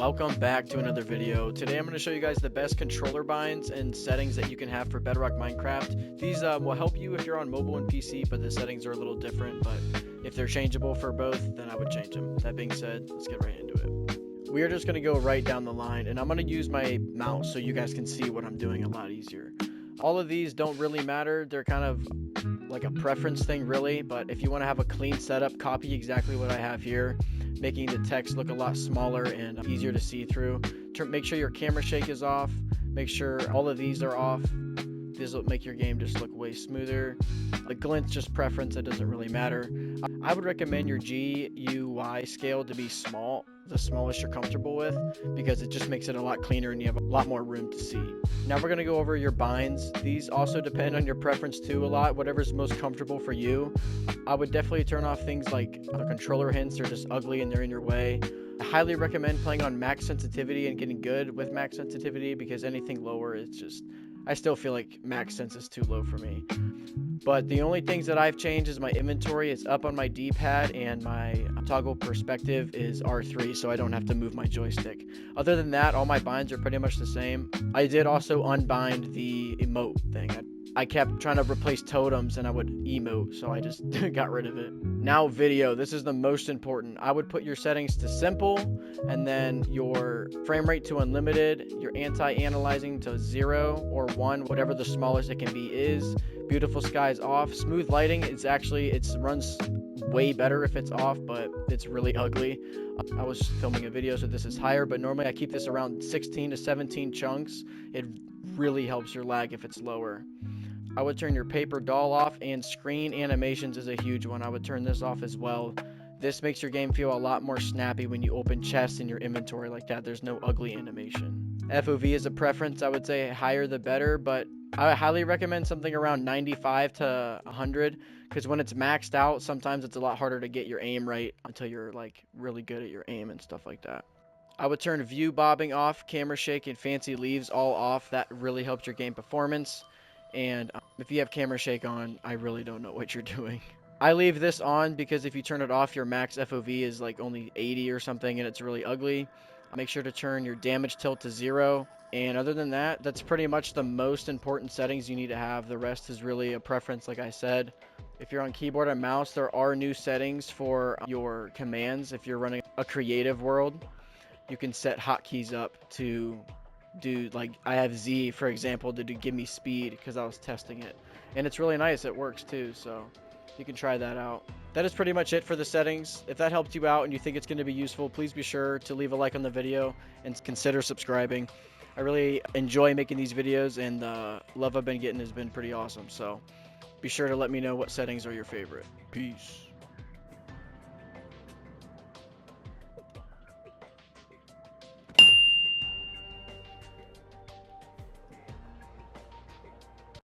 Welcome back to another video. Today I'm going to show you guys the best controller binds and settings that you can have for Bedrock Minecraft. These will help you if you're on mobile and PC, but the settings are a little different. But if they're changeable for both, then I would change them. That being said, let's get right into it. We are just going to go right down the line, and I'm going to use my mouse so you guys can see what I'm doing a lot easier. All of these don't really matter. They're kind of like a preference thing really, but if you want to have a clean setup, copy exactly what I have here, making the text look a lot smaller and easier to see through. Make sure your camera shake is off, make sure all of these are off. This will make your game just look way smoother. The glint's just preference, it doesn't really matter. I would recommend your GUI scale to be small, the smallest you're comfortable with, because it just makes it a lot cleaner and you have a lot more room to see. Now we're going to go over your binds. These also depend on your preference too a lot, whatever's most comfortable for you. I would definitely turn off things like the controller hints, they're just ugly and they're in your way. I highly recommend playing on max sensitivity and getting good with max sensitivity, because anything lower, it's just, I still feel like max sense is too low for me. But the only things that I've changed is my inventory. It's up on my D-pad, and my toggle perspective is R3, so I don't have to move my joystick. Other than that, all my binds are pretty much the same. I did also unbind the emote thing. I kept trying to replace totems and I would emote, so I just got rid of it. Now video, this is the most important. I would put your settings to simple, and then your frame rate to unlimited, your anti-analyzing to 0 or 1, whatever the smallest it can be is. Beautiful skies off. Smooth lighting, it runs way better if it's off, but it's really ugly. I was filming a video, so this is higher, but normally I keep this around 16 to 17 chunks. It really helps your lag if it's lower. I would turn your paper doll off, and screen animations is a huge one. I would turn this off as well. This makes your game feel a lot more snappy when you open chests in your inventory like that. There's no ugly animation. FOV is a preference. I would say higher the better, but I highly recommend something around 95 to 100, because when it's maxed out, sometimes it's a lot harder to get your aim right until you're like really good at your aim and stuff like that. I would turn view bobbing off, camera shake, and fancy leaves all off. That really helps your game performance. And if you have camera shake on, I really don't know what you're doing. I leave this on because if you turn it off, your max FOV is like only 80 or something, and it's really ugly. Make sure to turn your damage tilt to 0. And other than that, that's pretty much the most important settings you need to have. The rest is really a preference, like I said. If you're on keyboard and mouse, there are new settings for your commands. If you're running a creative world, you can set hotkeys up to do, like I have Z for example to give me speed, because I was testing it, and it's really nice. It works too, so you can try that out. That is pretty much it for the settings. If that helped you out and you think it's going to be useful, please be sure to leave a like on the video and consider subscribing. I really enjoy making these videos, and the love I've been getting has been pretty awesome, so be sure to let me know what settings are your favorite. Peace.